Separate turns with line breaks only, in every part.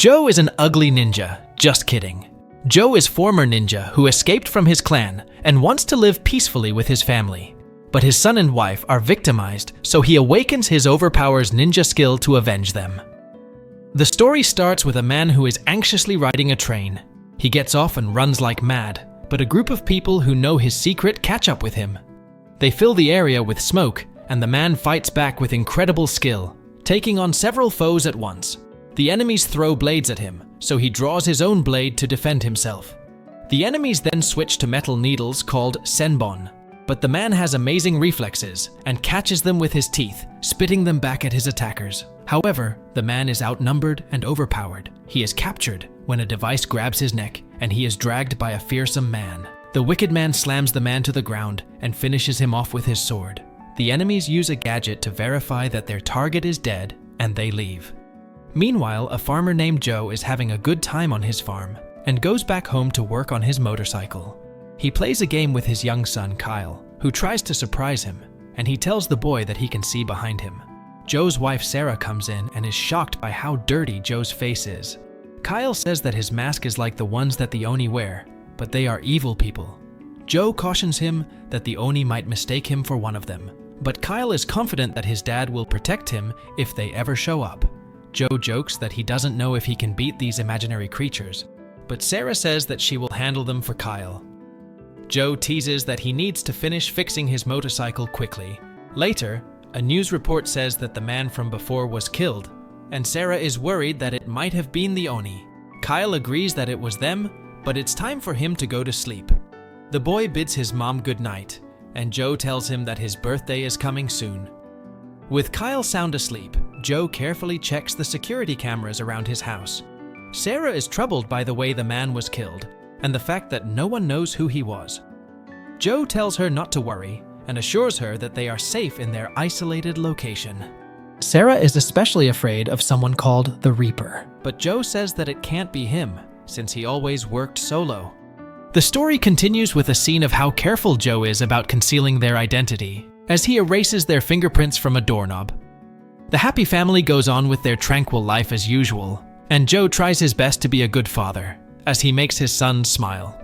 Joe is an ugly ninja. Just kidding. Joe is former ninja who escaped from his clan and wants to live peacefully with his family. But his son and wife are victimized, so he awakens his overpowers ninja skill to avenge them. The story starts with a man who is anxiously riding a train. He gets off and runs like mad, but a group of people who know his secret catch up with him. They fill the area with smoke, and the man fights back with incredible skill, taking on several foes at once. The enemies throw blades at him, so he draws his own blade to defend himself. The enemies then switch to metal needles called senbon, but the man has amazing reflexes and catches them with his teeth, spitting them back at his attackers. However, the man is outnumbered and overpowered. He is captured when a device grabs his neck, and he is dragged by a fearsome man. The wicked man slams the man to the ground and finishes him off with his sword. The enemies use a gadget to verify that their target is dead, and they leave. Meanwhile, a farmer named Joe is having a good time on his farm and goes back home to work on his motorcycle. He plays a game with his young son, Kyle, who tries to surprise him, and he tells the boy that he can see behind him. Joe's wife, Sarah, comes in and is shocked by how dirty Joe's face is. Kyle says that his mask is like the ones that the Oni wear, but they are evil people. Joe cautions him that the Oni might mistake him for one of them, but Kyle is confident that his dad will protect him if they ever show up. Joe jokes that he doesn't know if he can beat these imaginary creatures, but Sarah says that she will handle them for Kyle. Joe teases that he needs to finish fixing his motorcycle quickly. Later, a news report says that the man from before was killed, and Sarah is worried that it might have been the Oni. Kyle agrees that it was them, but it's time for him to go to sleep. The boy bids his mom goodnight, and Joe tells him that his birthday is coming soon. With Kyle sound asleep, Joe carefully checks the security cameras around his house. Sarah is troubled by the way the man was killed, and the fact that no one knows who he was. Joe tells her not to worry and assures her that they are safe in their isolated location. Sarah is especially afraid of someone called the Reaper, but Joe says that it can't be him, since he always worked solo. The story continues with a scene of how careful Joe is about concealing their identity, as he erases their fingerprints from a doorknob. The happy family goes on with their tranquil life as usual, and Joe tries his best to be a good father, as he makes his son smile.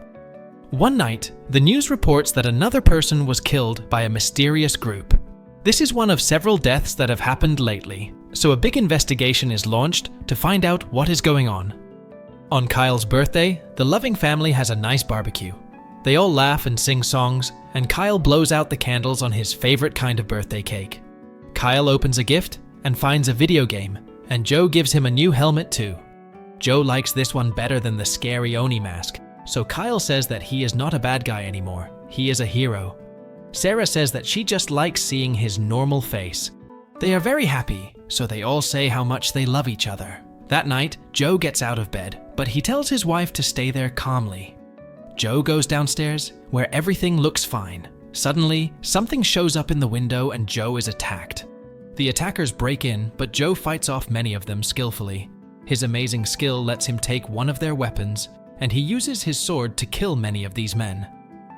One night, the news reports that another person was killed by a mysterious group. This is one of several deaths that have happened lately, so a big investigation is launched to find out what is going on. On Kyle's birthday, the loving family has a nice barbecue. They all laugh and sing songs, and Kyle blows out the candles on his favorite kind of birthday cake. Kyle opens a gift and finds a video game, and Joe gives him a new helmet too. Joe likes this one better than the scary Oni mask, so Kyle says that he is not a bad guy anymore, he is a hero. Sarah says that she just likes seeing his normal face. They are very happy, so they all say how much they love each other. That night, Joe gets out of bed, but he tells his wife to stay there calmly. Joe goes downstairs, where everything looks fine. Suddenly, something shows up in the window and Joe is attacked. The attackers break in, but Joe fights off many of them skillfully. His amazing skill lets him take one of their weapons, and he uses his sword to kill many of these men.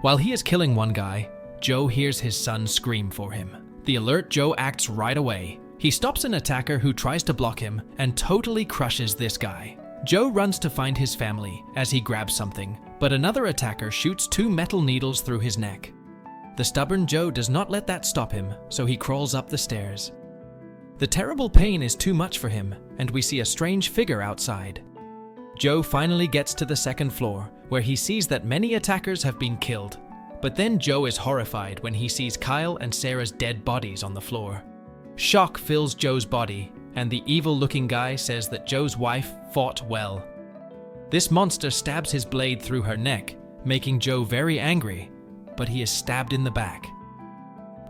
While he is killing one guy, Joe hears his son scream for him. The alert Joe acts right away. He stops an attacker who tries to block him and totally crushes this guy. Joe runs to find his family as he grabs something, but another attacker shoots 2 metal needles through his neck. The stubborn Joe does not let that stop him, so he crawls up the stairs. The terrible pain is too much for him, and we see a strange figure outside. Joe finally gets to the 2nd floor, where he sees that many attackers have been killed. But then Joe is horrified when he sees Kyle and Sarah's dead bodies on the floor. Shock fills Joe's body, and the evil-looking guy says that Joe's wife fought well. This monster stabs his blade through her neck, making Joe very angry, but he is stabbed in the back.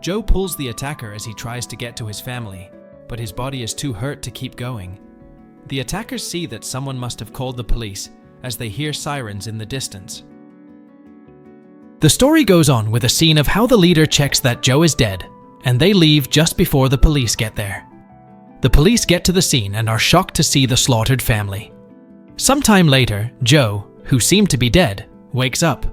Joe pulls the attacker as he tries to get to his family, but his body is too hurt to keep going. The attackers see that someone must have called the police as they hear sirens in the distance. The story goes on with a scene of how the leader checks that Joe is dead, and they leave just before the police get there. The police get to the scene and are shocked to see the slaughtered family. Sometime later, Joe, who seemed to be dead, wakes up.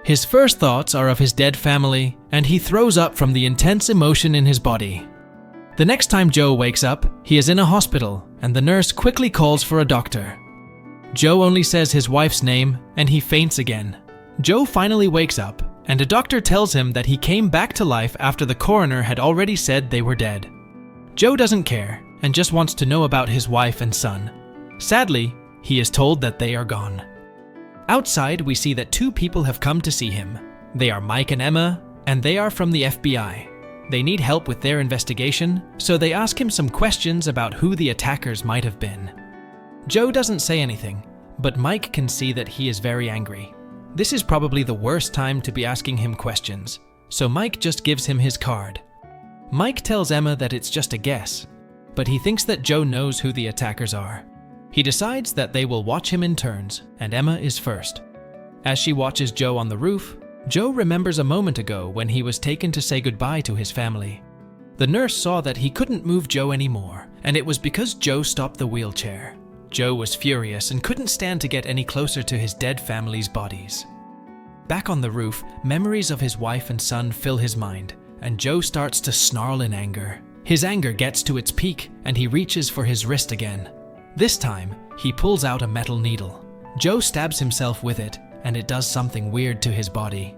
His first thoughts are of his dead family, and he throws up from the intense emotion in his body. The next time Joe wakes up, he is in a hospital, and the nurse quickly calls for a doctor. Joe only says his wife's name, and he faints again. Joe finally wakes up, and a doctor tells him that he came back to life after the coroner had already said they were dead. Joe doesn't care, and just wants to know about his wife and son. Sadly, he is told that they are gone. Outside, we see that two people have come to see him. They are Mike and Emma, and they are from the FBI. They need help with their investigation, so they ask him some questions about who the attackers might have been. Joe doesn't say anything, but Mike can see that he is very angry. This is probably the worst time to be asking him questions, so Mike just gives him his card. Mike tells Emma that it's just a guess, but he thinks that Joe knows who the attackers are. He decides that they will watch him in turns, and Emma is first. As she watches Joe on the roof, Joe remembers a moment ago when he was taken to say goodbye to his family. The nurse saw that he couldn't move Joe anymore, and it was because Joe stopped the wheelchair. Joe was furious and couldn't stand to get any closer to his dead family's bodies. Back on the roof, memories of his wife and son fill his mind, and Joe starts to snarl in anger. His anger gets to its peak, and he reaches for his wrist again. This time, he pulls out a metal needle. Joe stabs himself with it, and it does something weird to his body.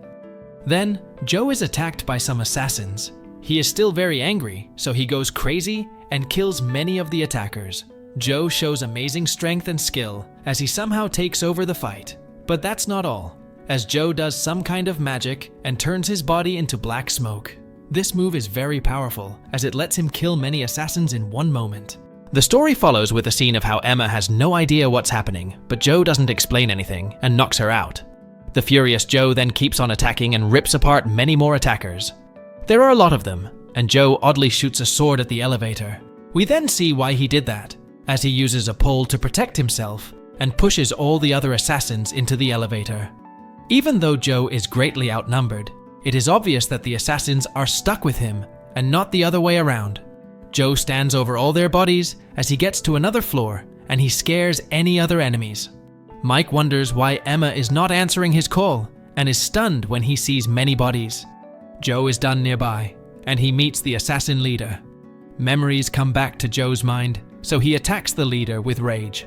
Then, Joe is attacked by some assassins. He is still very angry, so he goes crazy and kills many of the attackers. Joe shows amazing strength and skill as he somehow takes over the fight. But that's not all, as Joe does some kind of magic and turns his body into black smoke. This move is very powerful, as it lets him kill many assassins in one moment. The story follows with a scene of how Emma has no idea what's happening, but Joe doesn't explain anything and knocks her out. The furious Joe then keeps on attacking and rips apart many more attackers. There are a lot of them, and Joe oddly shoots a sword at the elevator. We then see why he did that, as he uses a pole to protect himself and pushes all the other assassins into the elevator. Even though Joe is greatly outnumbered, it is obvious that the assassins are stuck with him and not the other way around. Joe stands over all their bodies as he gets to another floor, and he scares any other enemies. Mike wonders why Emma is not answering his call and is stunned when he sees many bodies. Joe is done nearby, and he meets the assassin leader. Memories come back to Joe's mind, so he attacks the leader with rage.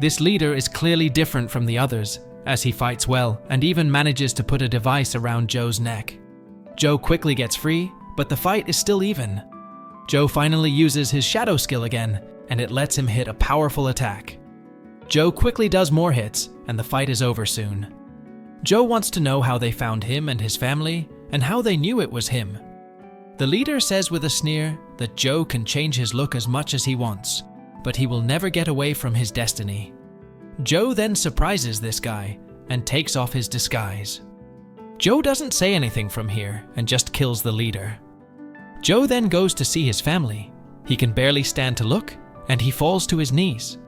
This leader is clearly different from the others, as he fights well and even manages to put a device around Joe's neck. Joe quickly gets free, but the fight is still even. Joe finally uses his shadow skill again, and it lets him hit a powerful attack. Joe quickly does more hits, and the fight is over soon. Joe wants to know how they found him and his family, and how they knew it was him. The leader says with a sneer that Joe can change his look as much as he wants, but he will never get away from his destiny. Joe then surprises this guy and takes off his disguise. Joe doesn't say anything from here and just kills the leader. Joe then goes to see his family. He can barely stand to look, and he falls to his knees.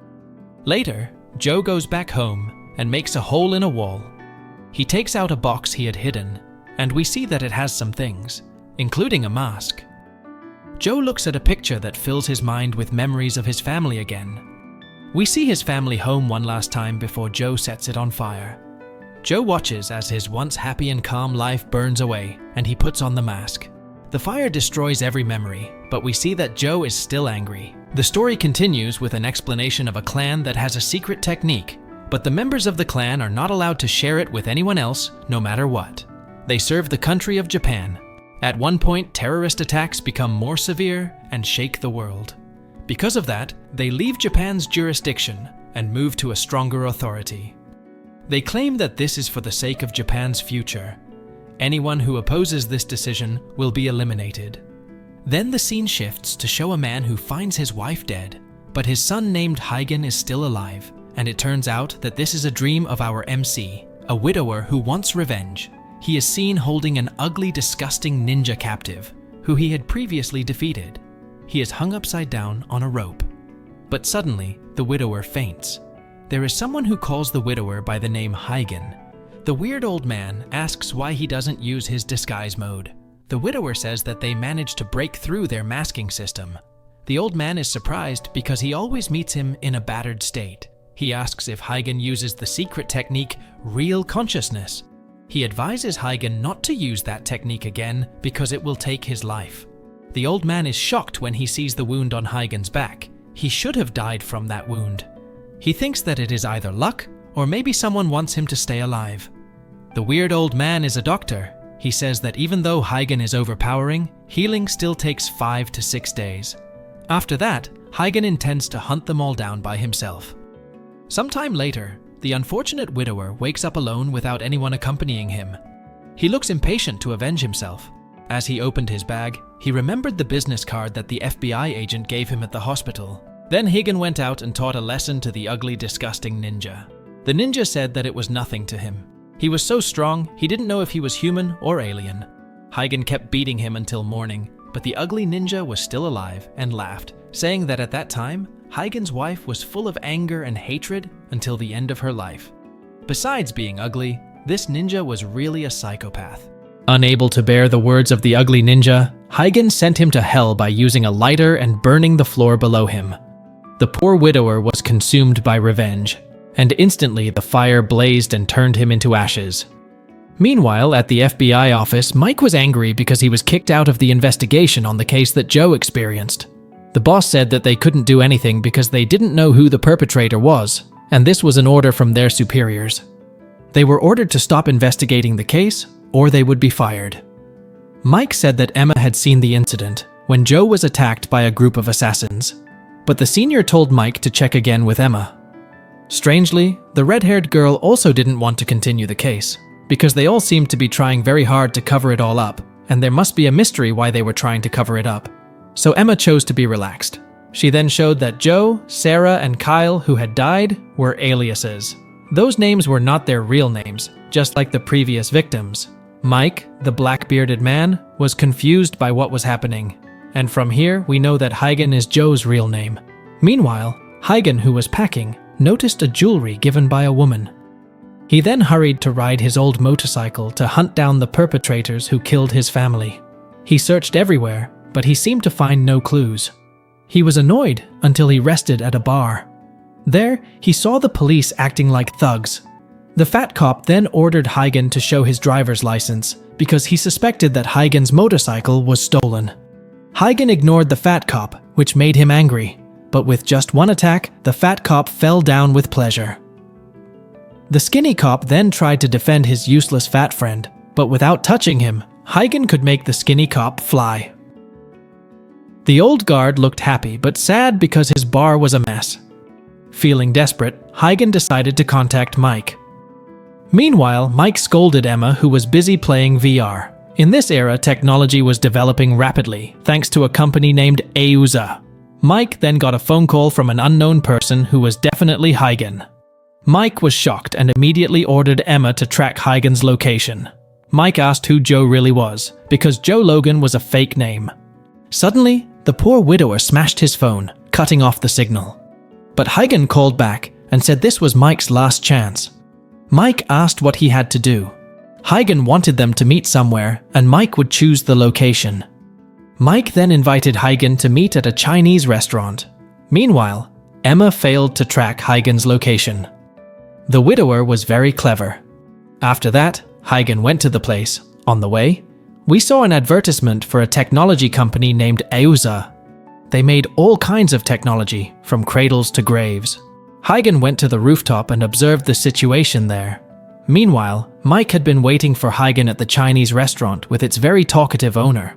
Later, Joe goes back home and makes a hole in a wall. He takes out a box he had hidden, and we see that it has some things, including a mask. Joe looks at a picture that fills his mind with memories of his family again. We see his family home one last time before Joe sets it on fire. Joe watches as his once happy and calm life burns away, and he puts on the mask. The fire destroys every memory, but we see that Joe is still angry. The story continues with an explanation of a clan that has a secret technique, but the members of the clan are not allowed to share it with anyone else, no matter what. They serve the country of Japan. At one point, terrorist attacks become more severe and shake the world. Because of that, they leave Japan's jurisdiction and move to a stronger authority. They claim that this is for the sake of Japan's future. Anyone who opposes this decision will be eliminated. Then the scene shifts to show a man who finds his wife dead, but his son named Heigen is still alive, and it turns out that this is a dream of our MC, a widower who wants revenge. He is seen holding an ugly, disgusting ninja captive, who he had previously defeated. He is hung upside down on a rope. But suddenly, the widower faints. There is someone who calls the widower by the name Heigen. The weird old man asks why he doesn't use his disguise mode. The widower says that they managed to break through their masking system. The old man is surprised because he always meets him in a battered state. He asks if Heigen uses the secret technique, real consciousness. He advises Heigen not to use that technique again because it will take his life. The old man is shocked when he sees the wound on Heigen's back. He should have died from that wound. He thinks that it is either luck or maybe someone wants him to stay alive. The weird old man is a doctor. He says that even though Huygen is overpowering, healing still takes 5 to 6 days. After that, Huygen intends to hunt them all down by himself. Sometime later, the unfortunate widower wakes up alone without anyone accompanying him. He looks impatient to avenge himself. As he opened his bag, he remembered the business card that the FBI agent gave him at the hospital. Then Huygen went out and taught a lesson to the ugly, disgusting ninja. The ninja said that it was nothing to him. He was so strong, he didn't know if he was human or alien. Huygen kept beating him until morning, but the ugly ninja was still alive and laughed, saying that at that time, Huygen's wife was full of anger and hatred until the end of her life. Besides being ugly, this ninja was really a psychopath. Unable to bear the words of the ugly ninja, Huygen sent him to hell by using a lighter and burning the floor below him. The poor widower was consumed by revenge, and instantly the fire blazed and turned him into ashes. Meanwhile, at the FBI office, Mike was angry because he was kicked out of the investigation on the case that Joe experienced. The boss said that they couldn't do anything because they didn't know who the perpetrator was, and this was an order from their superiors. They were ordered to stop investigating the case, or they would be fired. Mike said that Emma had seen the incident when Joe was attacked by a group of assassins, but the senior told Mike to check again with Emma. Strangely, the red-haired girl also didn't want to continue the case, because they all seemed to be trying very hard to cover it all up, and there must be a mystery why they were trying to cover it up. So Emma chose to be relaxed. She then showed that Joe, Sarah, and Kyle, who had died, were aliases. Those names were not their real names, just like the previous victims. Mike, the black-bearded man, was confused by what was happening, and from here we know that Huygen is Joe's real name. Meanwhile, Huygen, who was packing, noticed a jewelry given by a woman. He then hurried to ride his old motorcycle to hunt down the perpetrators who killed his family. He searched everywhere, but he seemed to find no clues. He was annoyed until he rested at a bar. There, he saw the police acting like thugs. The fat cop then ordered Huygen to show his driver's license because he suspected that Huygen's motorcycle was stolen. Huygen ignored the fat cop, which made him angry, but with just one attack, the fat cop fell down with pleasure. The skinny cop then tried to defend his useless fat friend, but without touching him, Huygen could make the skinny cop fly. The old guard looked happy but sad because his bar was a mess. Feeling desperate, Huygen decided to contact Mike. Meanwhile, Mike scolded Emma, who was busy playing VR. In this era, technology was developing rapidly, thanks to a company named Euza. Mike then got a phone call from an unknown person who was definitely Huygen. Mike was shocked and immediately ordered Emma to track Huygen's location. Mike asked who Joe really was, because Joe Logan was a fake name. Suddenly, the poor widower smashed his phone, cutting off the signal. But Huygen called back and said this was Mike's last chance. Mike asked what he had to do. Huygen wanted them to meet somewhere, and Mike would choose the location. Mike then invited Huygen to meet at a Chinese restaurant. Meanwhile, Emma failed to track Huygen's location. The widower was very clever. After that, Huygen went to the place. On the way, we saw an advertisement for a technology company named Euza. They made all kinds of technology, from cradles to graves. Huygen went to the rooftop and observed the situation there. Meanwhile, Mike had been waiting for Huygen at the Chinese restaurant with its very talkative owner.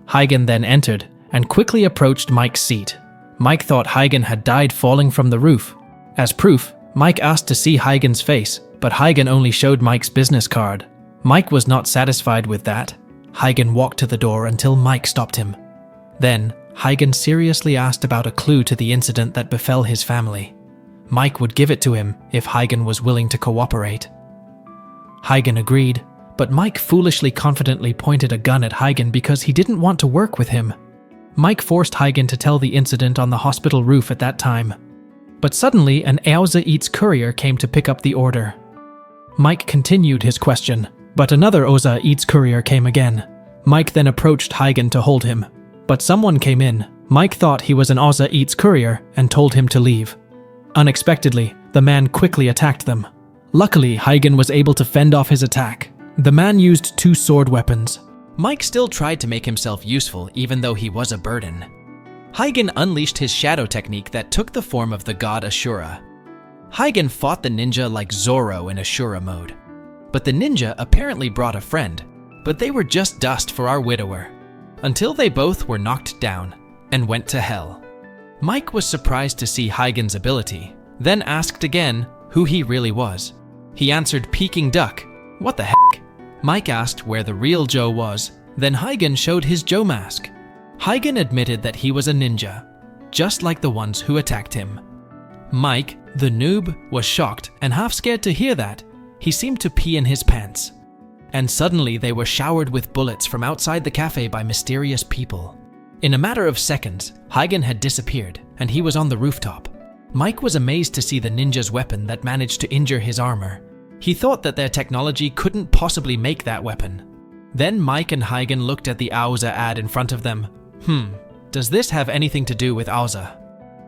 Huygen then entered and quickly approached Mike's seat. Mike thought Huygen had died falling from the roof. As proof, Mike asked to see Huygen's face, but Huygen only showed Mike's business card. Mike was not satisfied with that. Huygen walked to the door until Mike stopped him. Then, Huygen seriously asked about a clue to the incident that befell his family. Mike would give it to him if Huygen was willing to cooperate. Huygen agreed, but Mike foolishly confidently pointed a gun at Huygen because he didn't want to work with him. Mike forced Huygen to tell the incident on the hospital roof at that time. But suddenly, an Euza Eats courier came to pick up the order. Mike continued his question, but another Euza Eats courier came again. Mike then approached Huygen to hold him, but someone came in. Mike thought he was an Euza Eats courier and told him to leave. Unexpectedly, the man quickly attacked them. Luckily, Huygen was able to fend off his attack. The man used 2 sword weapons. Mike still tried to make himself useful even though he was a burden. Huygen unleashed his shadow technique that took the form of the god Ashura. Huygen fought the ninja like Zoro in Ashura mode. But the ninja apparently brought a friend, but they were just dust for our widower, until they both were knocked down and went to hell. Mike was surprised to see Huygen's ability, then asked again who he really was. He answered Peking Duck. What the heck? Mike asked where the real Joe was, then Huygen showed his Joe mask. Huygen admitted that he was a ninja, just like the ones who attacked him. Mike, the noob, was shocked and half scared to hear that. He seemed to pee in his pants. And suddenly they were showered with bullets from outside the cafe by mysterious people. In a matter of seconds, Huygen had disappeared and he was on the rooftop. Mike was amazed to see the ninja's weapon that managed to injure his armor. He thought that their technology couldn't possibly make that weapon. Then Mike and Huygen looked at the Auza ad in front of them. Does this have anything to do with Auza?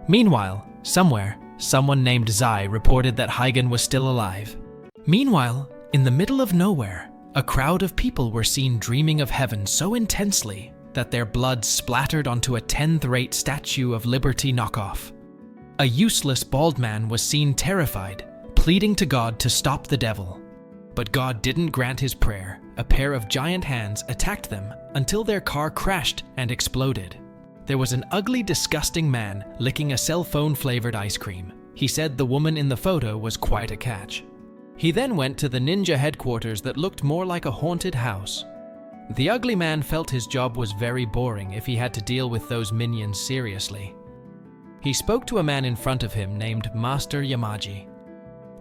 Meanwhile, somewhere, someone named Zai reported that Huygen was still alive. Meanwhile, in the middle of nowhere, a crowd of people were seen dreaming of heaven so intensely that their blood splattered onto a 10th-rate Statue of Liberty knockoff. A useless bald man was seen terrified, pleading to God to stop the devil. But God didn't grant his prayer. A pair of giant hands attacked them until their car crashed and exploded. There was an ugly, disgusting man licking a cell phone-flavored ice cream. He said the woman in the photo was quite a catch. He then went to the ninja headquarters that looked more like a haunted house. The ugly man felt his job was very boring if he had to deal with those minions seriously. He spoke to a man in front of him named Master Yamaji.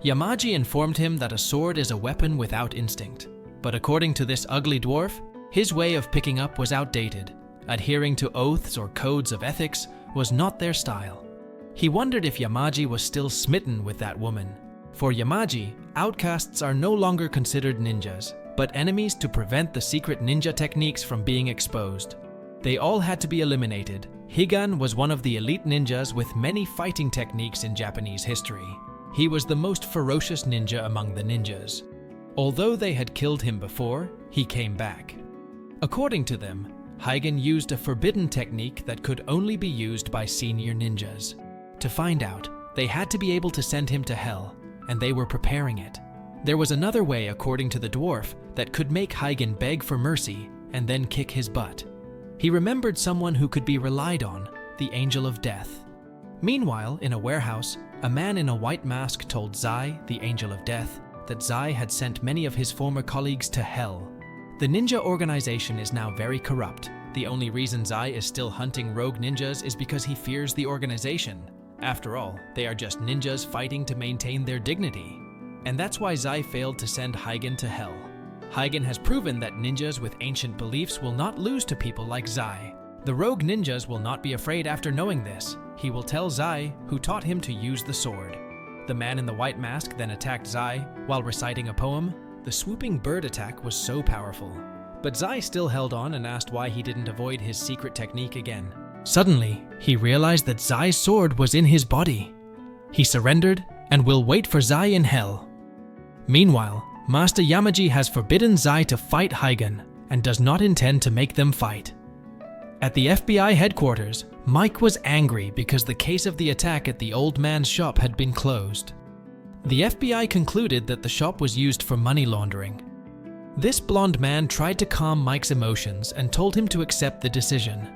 Yamaji informed him that a sword is a weapon without instinct. But according to this ugly dwarf, his way of picking up was outdated. Adhering to oaths or codes of ethics was not their style. He wondered if Yamaji was still smitten with that woman. For Yamaji, outcasts are no longer considered ninjas, but enemies to prevent the secret ninja techniques from being exposed. They all had to be eliminated. Higan was one of the elite ninjas with many fighting techniques in Japanese history. He was the most ferocious ninja among the ninjas. Although they had killed him before, he came back. According to them, Huygen used a forbidden technique that could only be used by senior ninjas. To find out, they had to be able to send him to hell, and they were preparing it. There was another way, according to the dwarf, that could make Huygen beg for mercy and then kick his butt. He remembered someone who could be relied on, the Angel of Death. Meanwhile, in a warehouse, a man in a white mask told Zai, the Angel of Death, that Zai had sent many of his former colleagues to hell. The ninja organization is now very corrupt. The only reason Zai is still hunting rogue ninjas is because he fears the organization. After all, they are just ninjas fighting to maintain their dignity. And that's why Zai failed to send Huygen to hell. Huygen has proven that ninjas with ancient beliefs will not lose to people like Zai. The rogue ninjas will not be afraid after knowing this. He will tell Zai, who taught him to use the sword. The man in the white mask then attacked Zai while reciting a poem. The swooping bird attack was so powerful. But Zai still held on and asked why he didn't avoid his secret technique again. Suddenly, he realized that Zai's sword was in his body. He surrendered and will wait for Zai in hell. Meanwhile, Master Yamaji has forbidden Zai to fight Huygen and does not intend to make them fight. At the FBI headquarters, Mike was angry because the case of the attack at the old man's shop had been closed. The FBI concluded that the shop was used for money laundering. This blonde man tried to calm Mike's emotions and told him to accept the decision.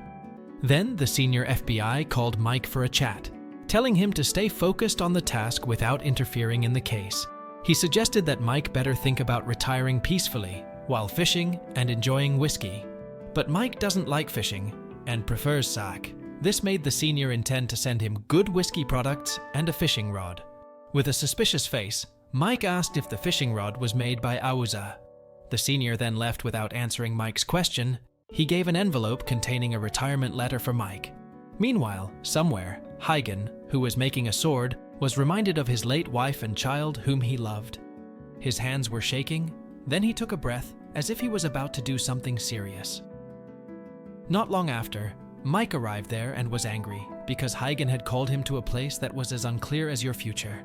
Then the senior FBI called Mike for a chat, telling him to stay focused on the task without interfering in the case. He suggested that Mike better think about retiring peacefully while fishing and enjoying whiskey. But Mike doesn't like fishing and prefers sack. This made the senior intend to send him good whiskey products and a fishing rod. With a suspicious face, Mike asked if the fishing rod was made by Auza. The senior then left without answering Mike's question. He gave an envelope containing a retirement letter for Mike. Meanwhile, somewhere, Huygen, who was making a sword, was reminded of his late wife and child whom he loved. His hands were shaking, then he took a breath as if he was about to do something serious. Not long after, Mike arrived there and was angry because Huygen had called him to a place that was as unclear as your future.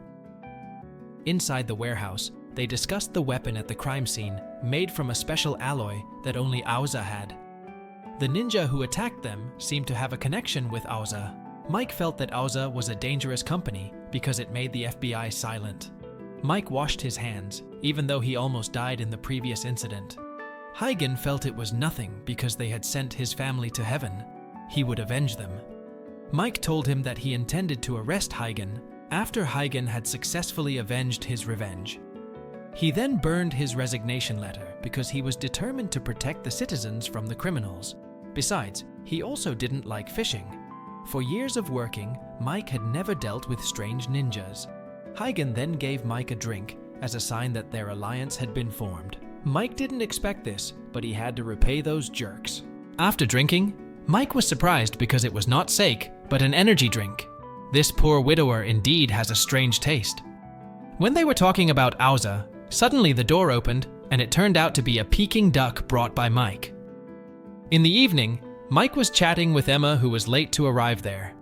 Inside the warehouse, they discussed the weapon at the crime scene, made from a special alloy that only Auza had. The ninja who attacked them seemed to have a connection with Auza. Mike felt that Auza was a dangerous company because it made the FBI silent. Mike washed his hands, even though he almost died in the previous incident. Huygen felt it was nothing because they had sent his family to heaven. He would avenge them. Mike told him that he intended to arrest Huygen after Huygen had successfully avenged his revenge. He then burned his resignation letter because he was determined to protect the citizens from the criminals. Besides, he also didn't like fishing. For years of working, Mike had never dealt with strange ninjas. Huygen then gave Mike a drink as a sign that their alliance had been formed. Mike didn't expect this, but he had to repay those jerks. After drinking, Mike was surprised because it was not sake, but an energy drink. This poor widower indeed has a strange taste. When they were talking about Auza, suddenly the door opened and it turned out to be a Peking duck brought by Mike. In the evening, Mike was chatting with Emma, who was late to arrive there.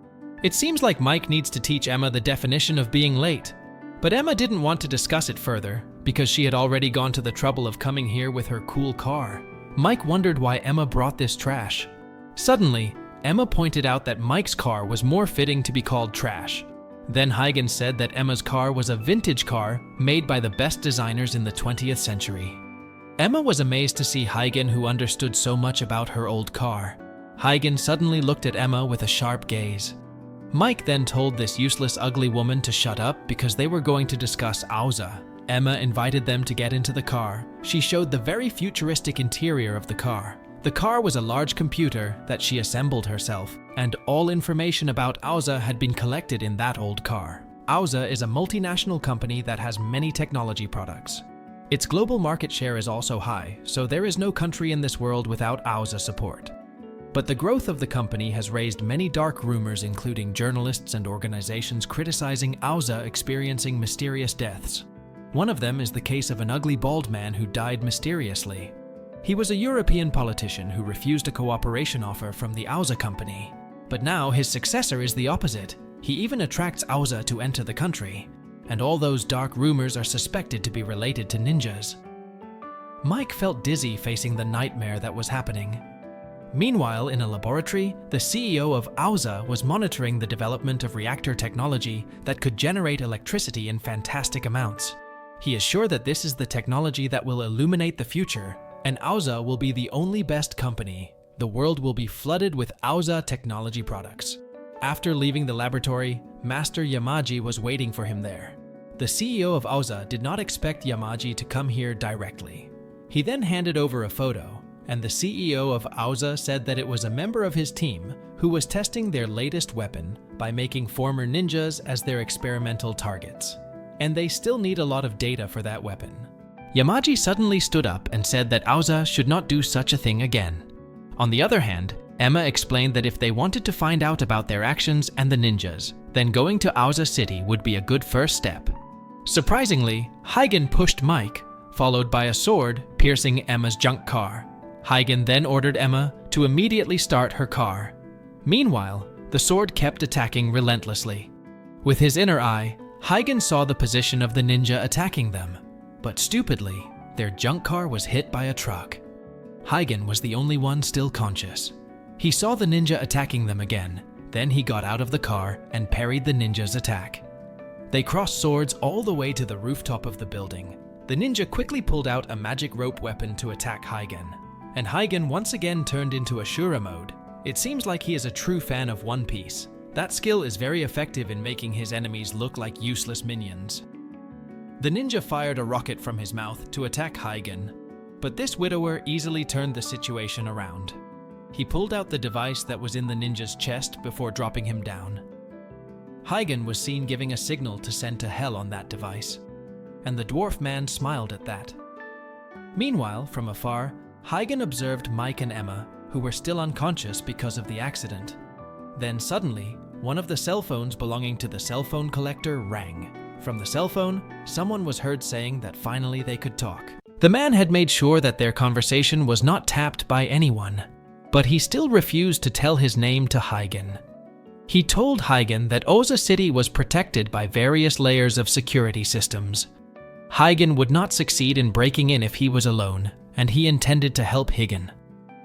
It seems like Mike needs to teach Emma the definition of being late, but Emma didn't want to discuss it further because she had already gone to the trouble of coming here with her cool car. Mike wondered why Emma brought this trash. Suddenly, Emma pointed out that Mike's car was more fitting to be called trash. Then Huygen said that Emma's car was a vintage car made by the best designers in the 20th century. Emma was amazed to see Huygen, who understood so much about her old car. Huygen suddenly looked at Emma with a sharp gaze. Mike then told this useless ugly woman to shut up because they were going to discuss Auza. Emma invited them to get into the car. She showed the very futuristic interior of the car. The car was a large computer that she assembled herself, and all information about Auza had been collected in that old car. Auza is a multinational company that has many technology products. Its global market share is also high, so there is no country in this world without Auza support. But the growth of the company has raised many dark rumors, including journalists and organizations criticizing Auza experiencing mysterious deaths. One of them is the case of an ugly bald man who died mysteriously. He was a European politician who refused a cooperation offer from the Auza company. But now his successor is the opposite. He even attracts Auza to enter the country. And all those dark rumors are suspected to be related to ninjas. Mike felt dizzy facing the nightmare that was happening. Meanwhile, in a laboratory, the CEO of Auza was monitoring the development of reactor technology that could generate electricity in fantastic amounts. He is sure that this is the technology that will illuminate the future, and Auza will be the only best company. The world will be flooded with Auza technology products. After leaving the laboratory, Master Yamaji was waiting for him there. The CEO of Auza did not expect Yamaji to come here directly. He then handed over a photo, and the CEO of Auza said that it was a member of his team who was testing their latest weapon by making former ninjas as their experimental targets. And they still need a lot of data for that weapon. Yamaji suddenly stood up and said that Auza should not do such a thing again. On the other hand, Emma explained that if they wanted to find out about their actions and the ninjas, then going to Auza City would be a good first step. Surprisingly, Huygen pushed Mike, followed by a sword piercing Emma's junk car. Huygen then ordered Emma to immediately start her car. Meanwhile, the sword kept attacking relentlessly. With his inner eye, Huygen saw the position of the ninja attacking them, but stupidly, their junk car was hit by a truck. Huygen was the only one still conscious. He saw the ninja attacking them again, then he got out of the car and parried the ninja's attack. They crossed swords all the way to the rooftop of the building. The ninja quickly pulled out a magic rope weapon to attack Huygen, and Huygen once again turned into Ashura mode. It seems like he is a true fan of One Piece. That skill is very effective in making his enemies look like useless minions. The ninja fired a rocket from his mouth to attack Huygen, but this widower easily turned the situation around. He pulled out the device that was in the ninja's chest before dropping him down. Huygen was seen giving a signal to send to hell on that device, and the dwarf man smiled at that. Meanwhile, from afar, Huygen observed Mike and Emma, who were still unconscious because of the accident. Then suddenly, one of the cell phones belonging to the cell phone collector rang. From the cell phone, someone was heard saying that finally they could talk. The man had made sure that their conversation was not tapped by anyone, but he still refused to tell his name to Huygen. He told Huygen that Auza City was protected by various layers of security systems. Huygen would not succeed in breaking in if he was alone, and he intended to help Huygen.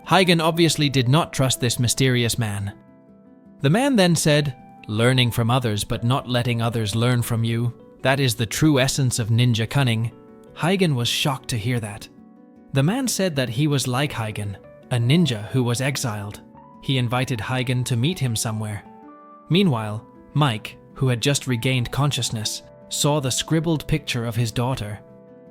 Huygen obviously did not trust this mysterious man. The man then said, "Learning from others but not letting others learn from you, that is the true essence of ninja cunning." Huygen was shocked to hear that. The man said that he was like Huygen, a ninja who was exiled. He invited Huygen to meet him somewhere. Meanwhile, Mike, who had just regained consciousness, saw the scribbled picture of his daughter.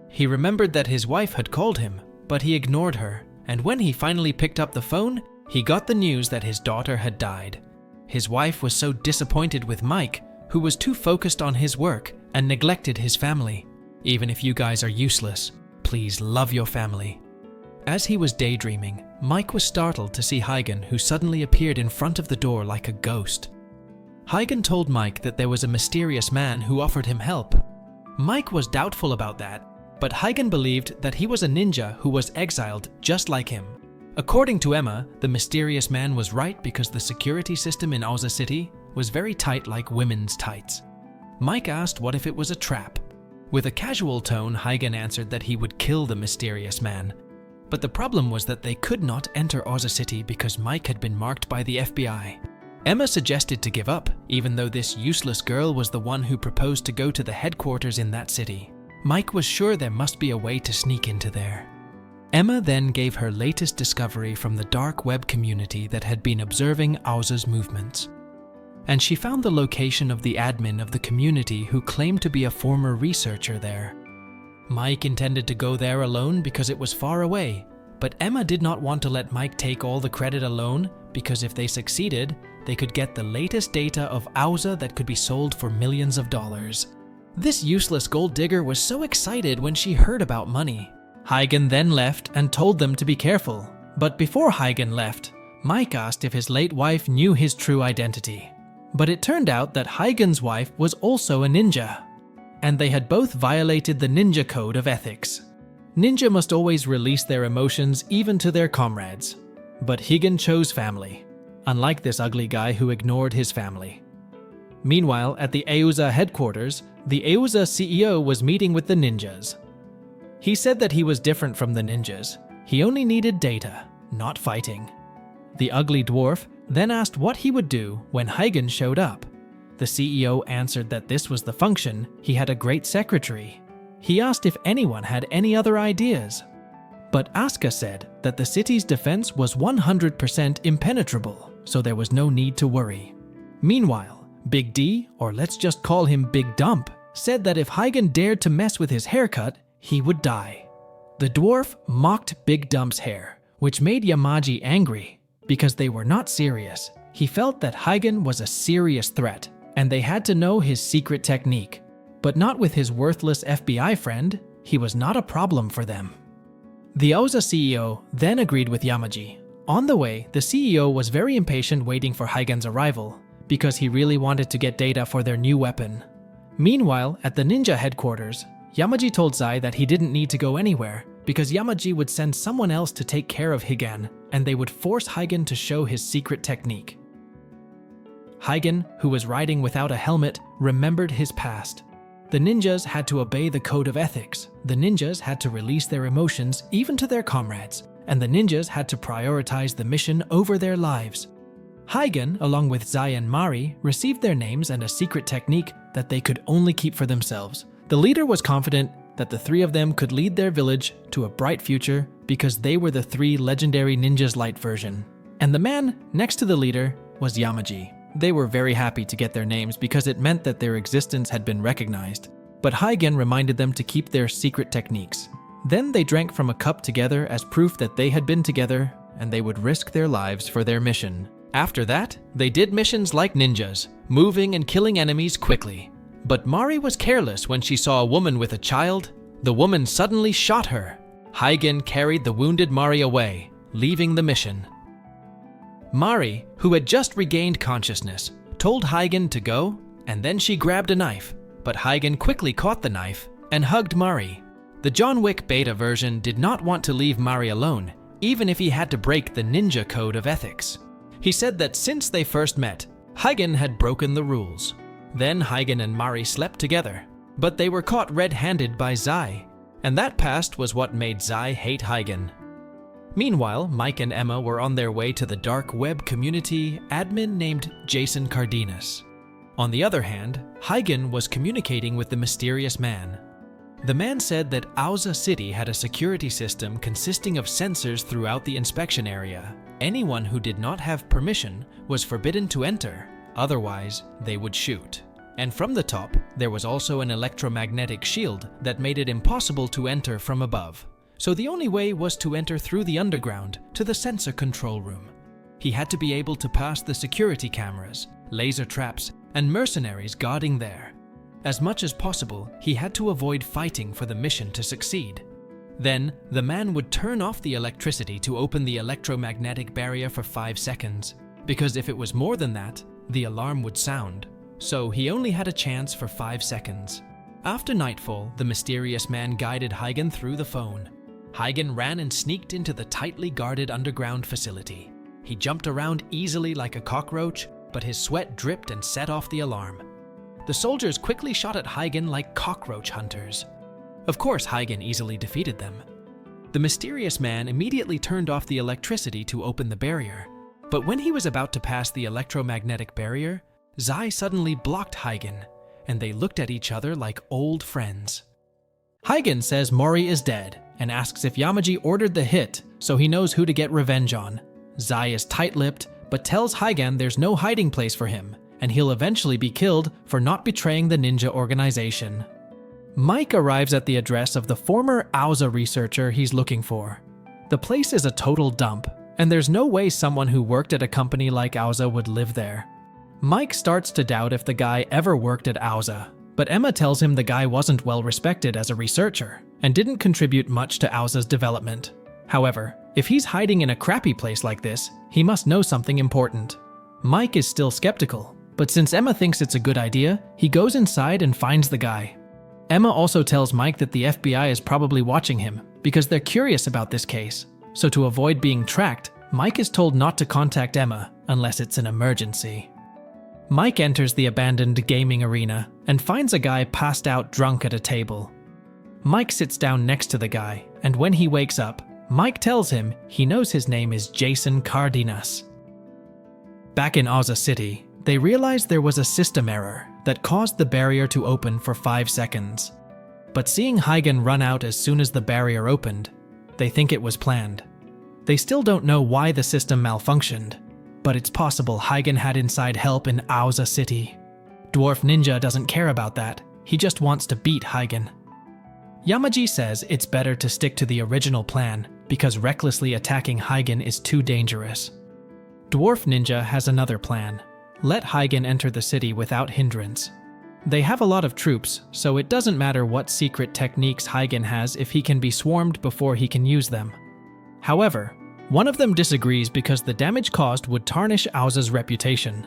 He remembered that his wife had called him, but he ignored her, and when he finally picked up the phone, he got the news that his daughter had died. His wife was so disappointed with Mike, who was too focused on his work and neglected his family. Even if you guys are useless, please love your family. As he was daydreaming, Mike was startled to see Huygen, who suddenly appeared in front of the door like a ghost. Huygen told Mike that there was a mysterious man who offered him help. Mike was doubtful about that, but Huygen believed that he was a ninja who was exiled just like him. According to Emma, the mysterious man was right because the security system in Oza City was very tight like women's tights. Mike asked what if it was a trap. With a casual tone, Huygen answered that he would kill the mysterious man. But the problem was that they could not enter Oza City because Mike had been marked by the FBI. Emma suggested to give up, even though this useless girl was the one who proposed to go to the headquarters in that city. Mike was sure there must be a way to sneak into there. Emma then gave her latest discovery from the dark web community that had been observing Auza's movements. And she found the location of the admin of the community who claimed to be a former researcher there. Mike intended to go there alone because it was far away, but Emma did not want to let Mike take all the credit alone because if they succeeded, they could get the latest data of Auza that could be sold for millions of dollars. This useless gold digger was so excited when she heard about money. Huygen then left and told them to be careful. But before Huygen left, Mike asked if his late wife knew his true identity. But it turned out that Huygen's wife was also a ninja, and they had both violated the ninja code of ethics. Ninja must always release their emotions even to their comrades. But Huygen chose family, unlike this ugly guy who ignored his family. Meanwhile, at the Auza headquarters, the Auza CEO was meeting with the ninjas. He said that he was different from the ninjas. He only needed data, not fighting. The ugly dwarf then asked what he would do when Huygen showed up. The CEO answered that this was the function. He had a great secretary. He asked if anyone had any other ideas. But Asuka said that the city's defense was 100% impenetrable, so there was no need to worry. Meanwhile, Big D, or let's just call him Big Dump, said that if Huygen dared to mess with his haircut, he would die. The dwarf mocked Big Dump's hair, which made Yamaji angry because they were not serious. He felt that Huygen was a serious threat, and they had to know his secret technique. But not with his worthless FBI friend. He was not a problem for them. The Auza CEO then agreed with Yamaji. On the way, the CEO was very impatient waiting for Huygen's arrival because he really wanted to get data for their new weapon. Meanwhile, at the ninja headquarters, Yamaji told Zai that he didn't need to go anywhere because Yamaji would send someone else to take care of Huygen, and they would force Huygen to show his secret technique. Huygen, who was riding without a helmet, remembered his past. The ninjas had to obey the code of ethics. The ninjas had to release their emotions even to their comrades, and the ninjas had to prioritize the mission over their lives. Huygen, along with Zai and Mari, received their names and a secret technique that they could only keep for themselves. The leader was confident that the three of them could lead their village to a bright future because they were the three legendary ninjas light version. And the man next to the leader was Yamaji. They were very happy to get their names because it meant that their existence had been recognized. But Huygen reminded them to keep their secret techniques. Then they drank from a cup together as proof that they had been together and they would risk their lives for their mission. After that, they did missions like ninjas, moving and killing enemies quickly. But Mari was careless when she saw a woman with a child. The woman suddenly shot her. Huygen carried the wounded Mari away, leaving the mission. Mari, who had just regained consciousness, told Huygen to go, and then she grabbed a knife. But Huygen quickly caught the knife and hugged Mari. The John Wick beta version did not want to leave Mari alone, even if he had to break the ninja code of ethics. He said that since they first met, Huygen had broken the rules. Then Huygen and Mari slept together, but they were caught red-handed by Zai, and that past was what made Zai hate Huygen. Meanwhile, Mike and Emma were on their way to the dark web community admin named Jason Cardenas. On the other hand, Huygen was communicating with the mysterious man. The man said that Auza City had a security system consisting of sensors throughout the inspection area. Anyone who did not have permission was forbidden to enter, otherwise they would shoot. And from the top, there was also an electromagnetic shield that made it impossible to enter from above. So the only way was to enter through the underground to the sensor control room. He had to be able to pass the security cameras, laser traps, and mercenaries guarding there. As much as possible, he had to avoid fighting for the mission to succeed. Then, the man would turn off the electricity to open the electromagnetic barrier for 5 seconds, because if it was more than that, the alarm would sound. So he only had a chance for 5 seconds. After nightfall, the mysterious man guided Huygen through the phone. Huygen ran and sneaked into the tightly guarded underground facility. He jumped around easily like a cockroach, but his sweat dripped and set off the alarm. The soldiers quickly shot at Huygen like cockroach hunters. Of course, Huygen easily defeated them. The mysterious man immediately turned off the electricity to open the barrier. But when he was about to pass the electromagnetic barrier, Zai suddenly blocked Huygen, and they looked at each other like old friends. Huygen says Mori is dead and asks if Yamaji ordered the hit so he knows who to get revenge on. Zai is tight-lipped, but tells Huygen there's no hiding place for him, and he'll eventually be killed for not betraying the ninja organization. Mike arrives at the address of the former Auza researcher he's looking for. The place is a total dump, and there's no way someone who worked at a company like Auza would live there. Mike starts to doubt if the guy ever worked at Auza, but Emma tells him the guy wasn't well respected as a researcher and didn't contribute much to Auza's development. However, if he's hiding in a crappy place like this, he must know something important. Mike is still skeptical, but since Emma thinks it's a good idea, he goes inside and finds the guy. Emma also tells Mike that the FBI is probably watching him because they're curious about this case. So to avoid being tracked, Mike is told not to contact Emma unless it's an emergency. Mike enters the abandoned gaming arena and finds a guy passed out drunk at a table. Mike sits down next to the guy, and when he wakes up, Mike tells him he knows his name is Jason Cardenas. Back in Auza City, they realized there was a system error that caused the barrier to open for 5 seconds. But seeing Huygen run out as soon as the barrier opened, they think it was planned. They still don't know why the system malfunctioned, but it's possible Huygen had inside help in Auza City. Dwarf Ninja doesn't care about that, he just wants to beat Huygen. Yamaji says it's better to stick to the original plan because recklessly attacking Huygen is too dangerous. Dwarf Ninja has another plan. Let Huygen enter the city without hindrance. They have a lot of troops, so it doesn't matter what secret techniques Huygen has if he can be swarmed before he can use them. However, one of them disagrees because the damage caused would tarnish Auza's reputation.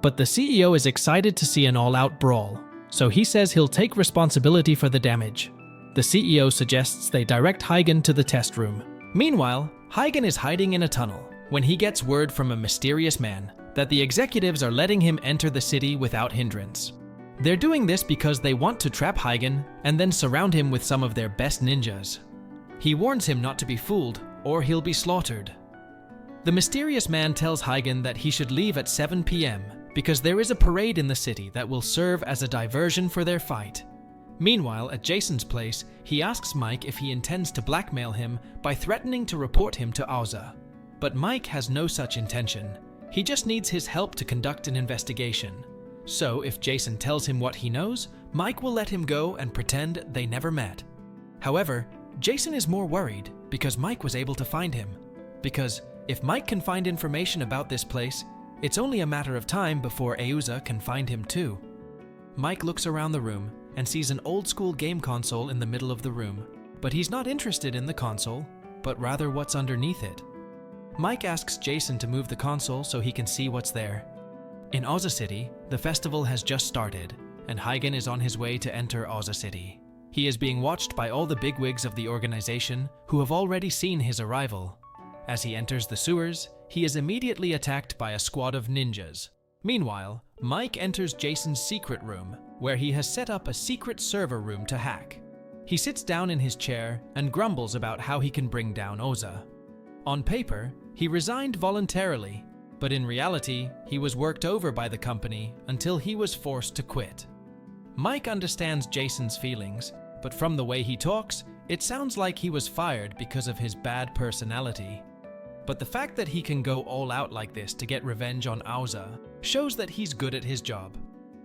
But the CEO is excited to see an all-out brawl, so he says he'll take responsibility for the damage. The CEO suggests they direct Huygen to the test room. Meanwhile, Huygen is hiding in a tunnel when he gets word from a mysterious man that the executives are letting him enter the city without hindrance. They're doing this because they want to trap Huygen and then surround him with some of their best ninjas. He warns him not to be fooled, or he'll be slaughtered. The mysterious man tells Huygen that he should leave at 7 p.m. because there is a parade in the city that will serve as a diversion for their fight. Meanwhile, at Jason's place, he asks Mike if he intends to blackmail him by threatening to report him to Auza. But Mike has no such intention. He just needs his help to conduct an investigation. So if Jason tells him what he knows, Mike will let him go and pretend they never met. However, Jason is more worried because Mike was able to find him. Because if Mike can find information about this place, it's only a matter of time before Auza can find him too. Mike looks around the room and sees an old-school game console in the middle of the room, but he's not interested in the console, but rather what's underneath it. Mike asks Jason to move the console so he can see what's there. In Auza City, the festival has just started, and Huygen is on his way to enter Auza City. He is being watched by all the bigwigs of the organization who have already seen his arrival. As he enters the sewers, he is immediately attacked by a squad of ninjas. Meanwhile, Mike enters Jason's secret room, where he has set up a secret server room to hack. He sits down in his chair and grumbles about how he can bring down Auza. On paper, he resigned voluntarily, but in reality, he was worked over by the company until he was forced to quit. Mike understands Jason's feelings, but from the way he talks, it sounds like he was fired because of his bad personality. But the fact that he can go all out like this to get revenge on Auza shows that he's good at his job.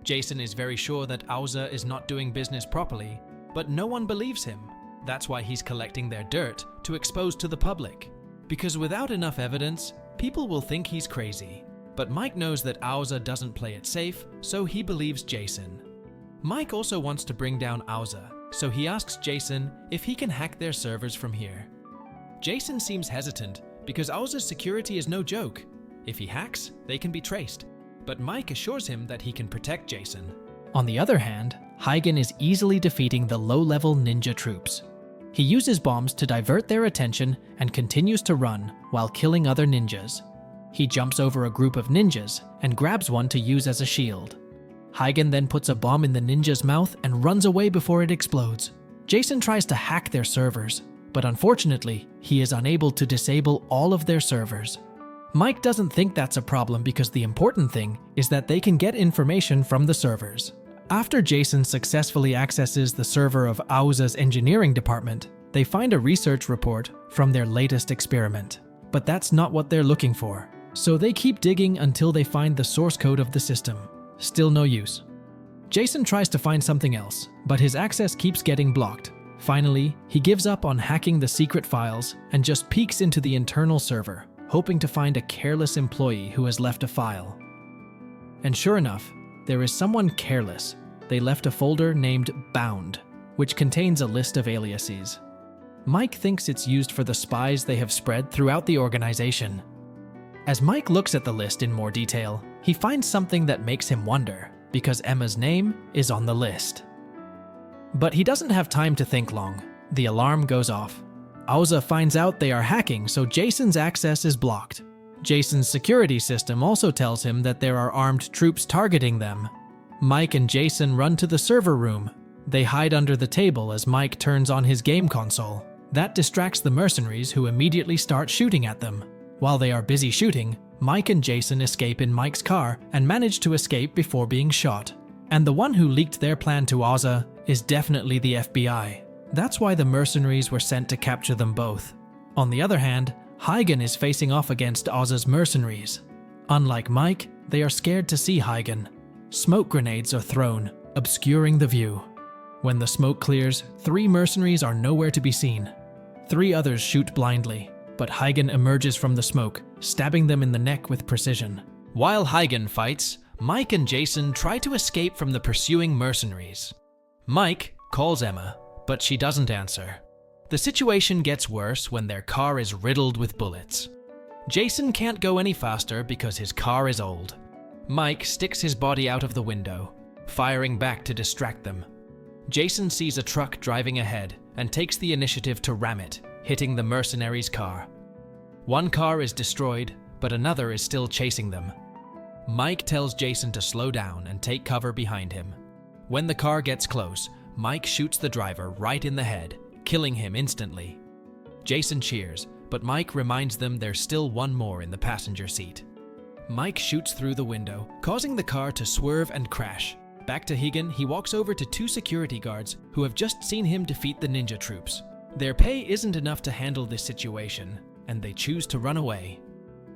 Jason is very sure that Auza is not doing business properly, but no one believes him. That's why he's collecting their dirt to expose to the public. Because without enough evidence, people will think he's crazy. But Mike knows that Auza doesn't play it safe, so he believes Jason. Mike also wants to bring down Auza, so he asks Jason if he can hack their servers from here. Jason seems hesitant because Auza's security is no joke. If he hacks, they can be traced. But Mike assures him that he can protect Jason. On the other hand, Huygen is easily defeating the low-level ninja troops. He uses bombs to divert their attention and continues to run while killing other ninjas. He jumps over a group of ninjas and grabs one to use as a shield. Huygen then puts a bomb in the ninja's mouth and runs away before it explodes. Jason tries to hack their servers, but unfortunately, he is unable to disable all of their servers. Mike doesn't think that's a problem because the important thing is that they can get information from the servers. After Jason successfully accesses the server of Auza's engineering department, they find a research report from their latest experiment. But that's not what they're looking for. So they keep digging until they find the source code of the system. Still no use. Jason tries to find something else, but his access keeps getting blocked. Finally, he gives up on hacking the secret files and just peeks into the internal server, hoping to find a careless employee who has left a file. And sure enough, there is someone careless. They left a folder named Bound, which contains a list of aliases. Mike thinks it's used for the spies they have spread throughout the organization. As Mike looks at the list in more detail, he finds something that makes him wonder, because Emma's name is on the list. But he doesn't have time to think long. The alarm goes off. Auza finds out they are hacking, so Jason's access is blocked. Jason's security system also tells him that there are armed troops targeting them. Mike and Jason run to the server room. They hide under the table as Mike turns on his game console. That distracts the mercenaries who immediately start shooting at them. While they are busy shooting, Mike and Jason escape in Mike's car and manage to escape before being shot. And the one who leaked their plan to Auza is definitely the FBI. That's why the mercenaries were sent to capture them both. On the other hand, Huygen is facing off against Auza's mercenaries. Unlike Mike, they are scared to see Huygen. Smoke grenades are thrown, obscuring the view. When the smoke clears, 3 mercenaries are nowhere to be seen. 3 others shoot blindly, but Huygen emerges from the smoke, stabbing them in the neck with precision. While Huygen fights, Mike and Jason try to escape from the pursuing mercenaries. Mike calls Emma, but she doesn't answer. The situation gets worse when their car is riddled with bullets. Jason can't go any faster because his car is old. Mike sticks his body out of the window, firing back to distract them. Jason sees a truck driving ahead and takes the initiative to ram it, hitting the mercenaries' car. One car is destroyed, but another is still chasing them. Mike tells Jason to slow down and take cover behind him. When the car gets close, Mike shoots the driver right in the head, killing him instantly. Jason cheers, but Mike reminds them there's still one more in the passenger seat. Mike shoots through the window, causing the car to swerve and crash. Back to Huygen, he walks over to 2 security guards who have just seen him defeat the ninja troops. Their pay isn't enough to handle this situation, and they choose to run away.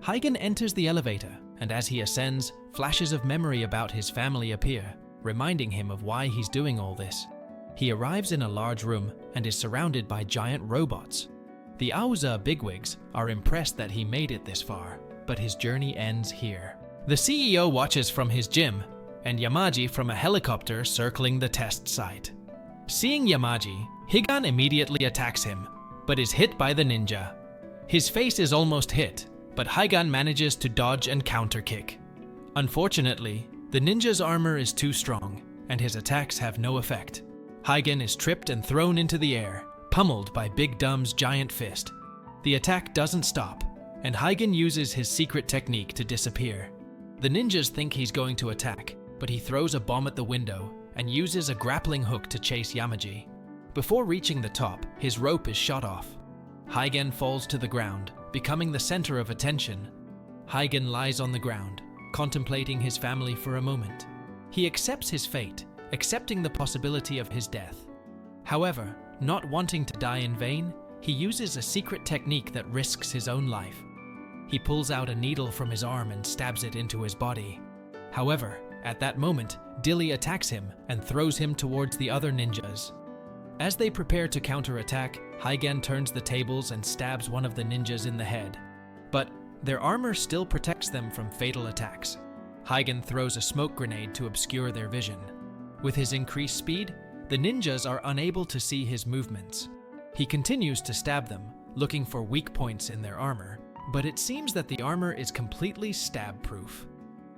Huygen enters the elevator, and as he ascends, flashes of memory about his family appear, reminding him of why he's doing all this. He arrives in a large room and is surrounded by giant robots. The Auza bigwigs are impressed that he made it this far, but his journey ends here. The CEO watches from his gym, and Yamaji from a helicopter circling the test site. Seeing Yamaji, Huygen immediately attacks him, but is hit by the ninja. His face is almost hit, but Huygen manages to dodge and counter-kick. Unfortunately, the ninja's armor is too strong, and his attacks have no effect. Huygen is tripped and thrown into the air, pummeled by Big Dumb's giant fist. The attack doesn't stop, and Huygen uses his secret technique to disappear. The ninjas think he's going to attack, but he throws a bomb at the window and uses a grappling hook to chase Yamaji. Before reaching the top, his rope is shot off. Huygen falls to the ground, becoming the center of attention. Huygen lies on the ground, contemplating his family for a moment. He accepts his fate, accepting the possibility of his death. However, not wanting to die in vain, he uses a secret technique that risks his own life. He pulls out a needle from his arm and stabs it into his body. However, at that moment, Dilly attacks him and throws him towards the other ninjas. As they prepare to counterattack, Huygen turns the tables and stabs one of the ninjas in the head. But their armor still protects them from fatal attacks. Huygen throws a smoke grenade to obscure their vision. With his increased speed, the ninjas are unable to see his movements. He continues to stab them, looking for weak points in their armor, but it seems that the armor is completely stab-proof.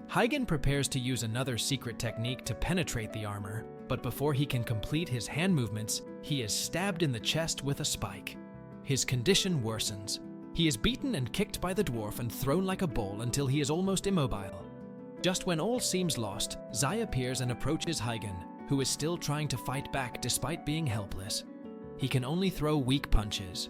Huygen prepares to use another secret technique to penetrate the armor, but before he can complete his hand movements, he is stabbed in the chest with a spike. His condition worsens. He is beaten and kicked by the dwarf and thrown like a ball until he is almost immobile. Just when all seems lost, Zai appears and approaches Huygen, who is still trying to fight back despite being helpless. He can only throw weak punches.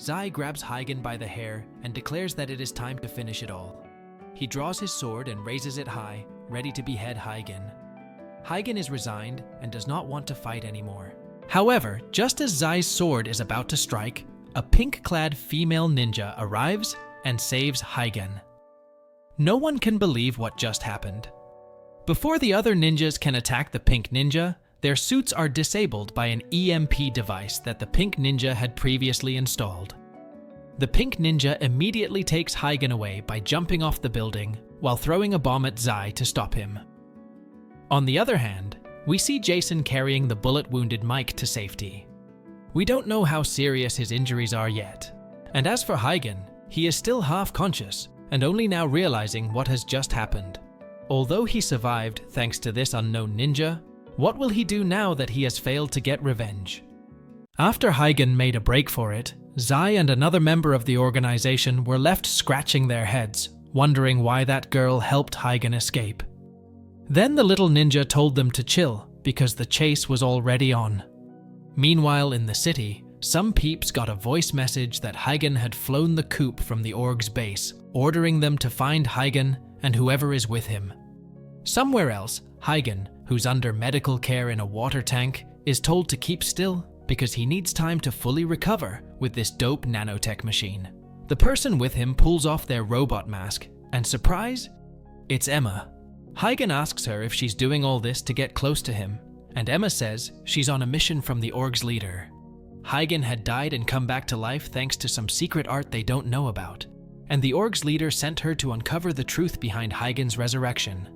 Zai grabs Huygen by the hair and declares that it is time to finish it all. He draws his sword and raises it high, ready to behead Huygen. Huygen is resigned and does not want to fight anymore. However, just as Zai's sword is about to strike, a pink-clad female ninja arrives and saves Huygen. No one can believe what just happened. Before the other ninjas can attack the pink ninja, their suits are disabled by an EMP device that the pink ninja had previously installed. The pink ninja immediately takes Huygen away by jumping off the building while throwing a bomb at Zai to stop him. On the other hand, we see Jason carrying the bullet-wounded Mike to safety. We don't know how serious his injuries are yet. And as for Huygen, he is still half-conscious and only now realizing what has just happened. Although he survived thanks to this unknown ninja, what will he do now that he has failed to get revenge? After Huygen made a break for it, Zai and another member of the organization were left scratching their heads, wondering why that girl helped Huygen escape. Then the little ninja told them to chill because the chase was already on. Meanwhile, in the city, some peeps got a voice message that Huygen had flown the coop from the org's base, ordering them to find Huygen and whoever is with him. Somewhere else, Huygen, who's under medical care in a water tank, is told to keep still because he needs time to fully recover with this dope nanotech machine. The person with him pulls off their robot mask, and surprise, it's Emma. Huygen asks her if she's doing all this to get close to him, and Emma says she's on a mission from the org's leader. Huygen had died and come back to life thanks to some secret art they don't know about, and the org's leader sent her to uncover the truth behind Huygen's resurrection.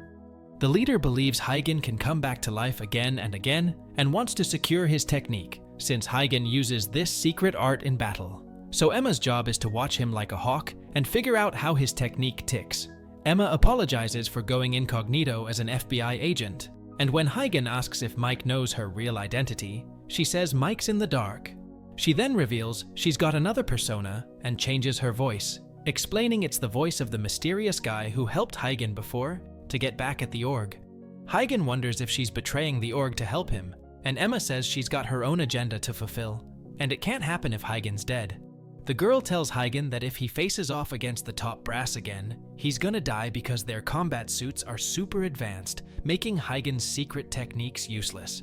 The leader believes Huygen can come back to life again and again and wants to secure his technique, since Huygen uses this secret art in battle. So Emma's job is to watch him like a hawk and figure out how his technique ticks. Emma apologizes for going incognito as an FBI agent, and when Huygen asks if Mike knows her real identity, she says Mike's in the dark. She then reveals she's got another persona and changes her voice, explaining it's the voice of the mysterious guy who helped Huygen before to get back at the org. Huygen wonders if she's betraying the org to help him, and Emma says she's got her own agenda to fulfill, and it can't happen if Huygen's dead. The girl tells Huygen that if he faces off against the top brass again, he's gonna die because their combat suits are super advanced, making Huygen's secret techniques useless.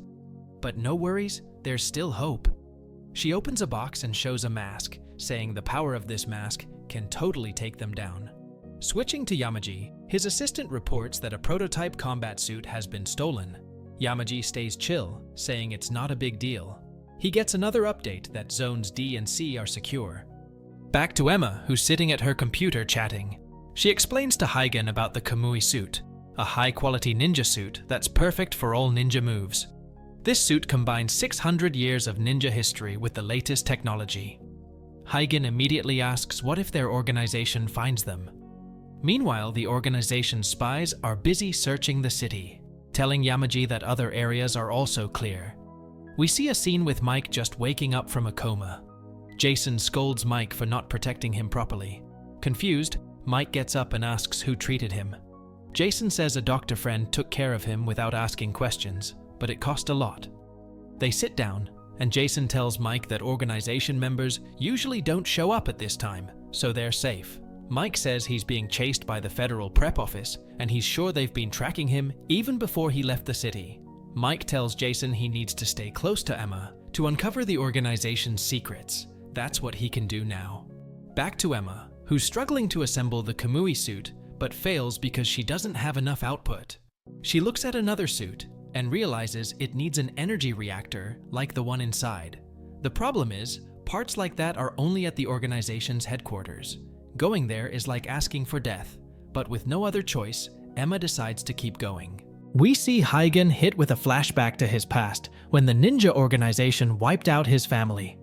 But no worries, there's still hope. She opens a box and shows a mask, saying the power of this mask can totally take them down. Switching to Yamaji, his assistant reports that a prototype combat suit has been stolen. Yamaji stays chill, saying it's not a big deal. He gets another update that zones D and C are secure. Back to Emma, who's sitting at her computer chatting. She explains to Huygen about the Kamui suit, a high-quality ninja suit that's perfect for all ninja moves. This suit combines 600 years of ninja history with the latest technology. Huygen immediately asks what if their organization finds them. Meanwhile, the organization's spies are busy searching the city, telling Yamaji that other areas are also clear. We see a scene with Mike just waking up from a coma. Jason scolds Mike for not protecting him properly. Confused, Mike gets up and asks who treated him. Jason says a doctor friend took care of him without asking questions, but it cost a lot. They sit down, and Jason tells Mike that organization members usually don't show up at this time, so they're safe. Mike says he's being chased by the federal prep office, and he's sure they've been tracking him even before he left the city. Mike tells Jason he needs to stay close to Emma to uncover the organization's secrets. That's what he can do now. Back to Emma, who's struggling to assemble the Kamui suit, but fails because she doesn't have enough output. She looks at another suit and realizes it needs an energy reactor like the one inside. The problem is, parts like that are only at the organization's headquarters. Going there is like asking for death, but with no other choice, Emma decides to keep going. We see Huygen hit with a flashback to his past when the ninja organization wiped out his family.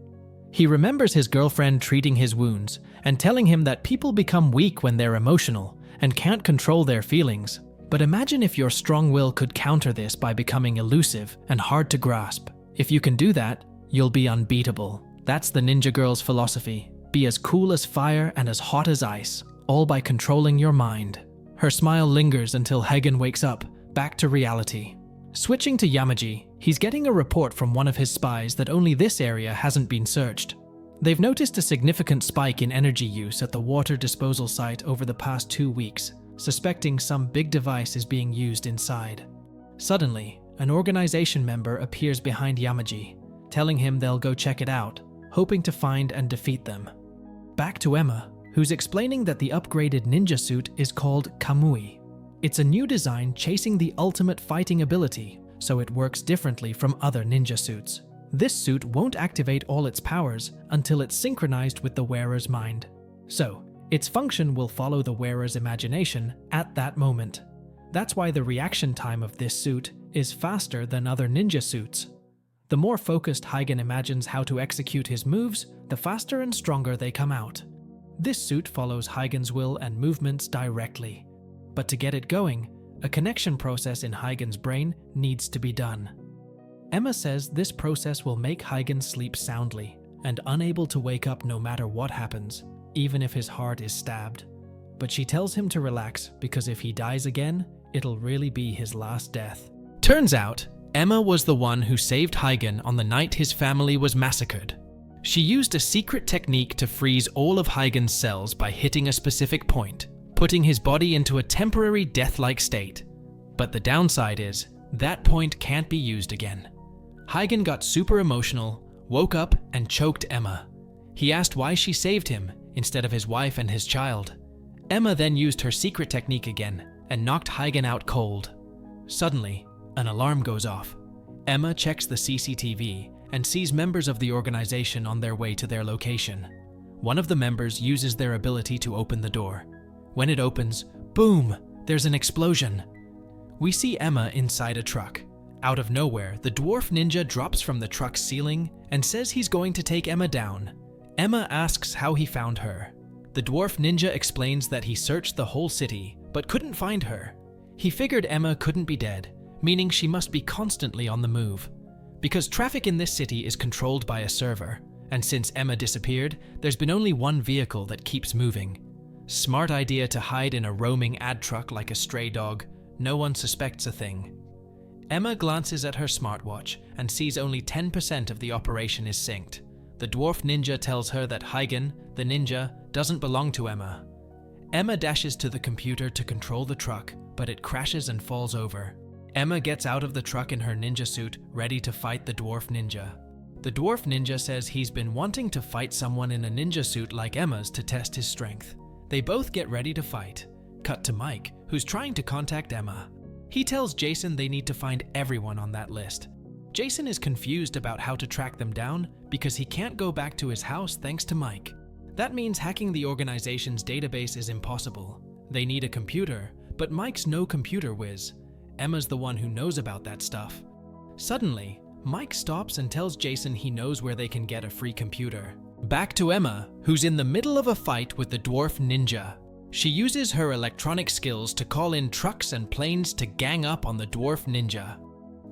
He remembers his girlfriend treating his wounds and telling him that people become weak when they're emotional and can't control their feelings. But imagine if your strong will could counter this by becoming elusive and hard to grasp. If you can do that, you'll be unbeatable. That's the ninja girl's philosophy. Be as cool as fire and as hot as ice, all by controlling your mind. Her smile lingers until Huygen wakes up, back to reality. Switching to Yamaji, he's getting a report from one of his spies that only this area hasn't been searched. They've noticed a significant spike in energy use at the water disposal site over the past 2 weeks, suspecting some big device is being used inside. Suddenly, an organization member appears behind Yamaji, telling him they'll go check it out, hoping to find and defeat them. Back to Emma, who's explaining that the upgraded ninja suit is called Kamui. It's a new design chasing the ultimate fighting ability, so it works differently from other ninja suits. This suit won't activate all its powers until it's synchronized with the wearer's mind. So, its function will follow the wearer's imagination at that moment. That's why the reaction time of this suit is faster than other ninja suits. The more focused Huygen imagines how to execute his moves, the faster and stronger they come out. This suit follows Huygen's will and movements directly. But to get it going, a connection process in Huygen's brain needs to be done. Emma says this process will make Huygen sleep soundly and unable to wake up no matter what happens, even if his heart is stabbed. But she tells him to relax because if he dies again, it'll really be his last death. Turns out, Emma was the one who saved Huygen on the night his family was massacred. She used a secret technique to freeze all of Huygen's cells by hitting a specific point, putting his body into a temporary death-like state. But the downside is, that point can't be used again. Huygen got super emotional, woke up, and choked Emma. He asked why she saved him instead of his wife and his child. Emma then used her secret technique again and knocked Huygen out cold. Suddenly, an alarm goes off. Emma checks the CCTV and sees members of the organization on their way to their location. One of the members uses their ability to open the door. When it opens, boom, there's an explosion. We see Emma inside a truck. Out of nowhere, the dwarf ninja drops from the truck's ceiling and says he's going to take Emma down. Emma asks how he found her. The dwarf ninja explains that he searched the whole city, but couldn't find her. He figured Emma couldn't be dead, meaning she must be constantly on the move. Because traffic in this city is controlled by a server, and since Emma disappeared, there's been only one vehicle that keeps moving. Smart idea to hide in a roaming ad truck like a stray dog. No one suspects a thing. Emma glances at her smartwatch and sees only 10% of the operation is synced. The dwarf ninja tells her that Huygen, the ninja, doesn't belong to Emma. Emma dashes to the computer to control the truck, but it crashes and falls over. Emma gets out of the truck in her ninja suit, ready to fight the dwarf ninja. The dwarf ninja says he's been wanting to fight someone in a ninja suit like Emma's to test his strength. They both get ready to fight. Cut to Mike, who's trying to contact Emma. He tells Jason they need to find everyone on that list. Jason is confused about how to track them down because he can't go back to his house thanks to Mike. That means hacking the organization's database is impossible. They need a computer, but Mike's no computer whiz. Emma's the one who knows about that stuff. Suddenly, Mike stops and tells Jason he knows where they can get a free computer. Back to Emma, who's in the middle of a fight with the dwarf ninja. She uses her electronic skills to call in trucks and planes to gang up on the dwarf ninja.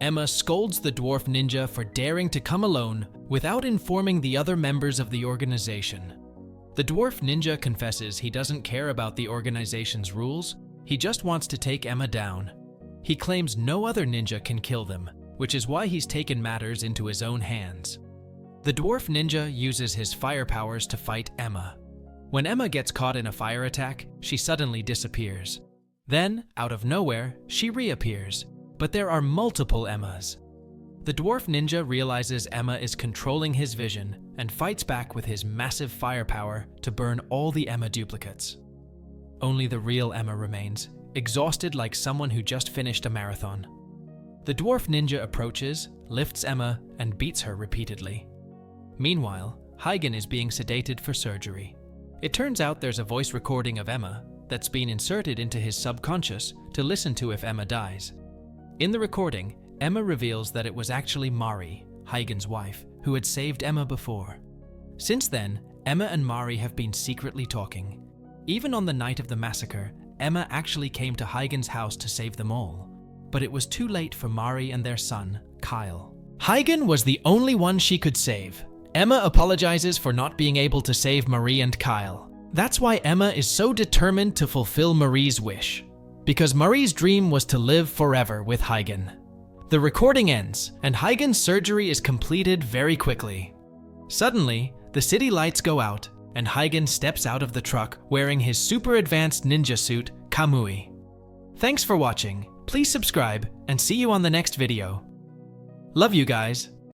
Emma scolds the dwarf ninja for daring to come alone without informing the other members of the organization. The dwarf ninja confesses he doesn't care about the organization's rules, he just wants to take Emma down. He claims no other ninja can kill them, which is why he's taken matters into his own hands. The dwarf ninja uses his fire powers to fight Emma. When Emma gets caught in a fire attack, she suddenly disappears. Then, out of nowhere, she reappears. But there are multiple Emmas. The dwarf ninja realizes Emma is controlling his vision and fights back with his massive firepower to burn all the Emma duplicates. Only the real Emma remains, exhausted like someone who just finished a marathon. The dwarf ninja approaches, lifts Emma, and beats her repeatedly. Meanwhile, Huygen is being sedated for surgery. It turns out there's a voice recording of Emma that's been inserted into his subconscious to listen to if Emma dies. In the recording, Emma reveals that it was actually Mari, Huygen's wife, who had saved Emma before. Since then, Emma and Mari have been secretly talking. Even on the night of the massacre, Emma actually came to Huygen's house to save them all. But it was too late for Mari and their son, Kyle. Huygen was the only one she could save. Emma apologizes for not being able to save Marie and Kyle. That's why Emma is so determined to fulfill Marie's wish. Because Marie's dream was to live forever with Huygen. The recording ends, and Huygen's surgery is completed very quickly. Suddenly, the city lights go out, and Huygen steps out of the truck wearing his super advanced ninja suit, Kamui. Thanks for watching. Please subscribe, and see you on the next video. Love you guys.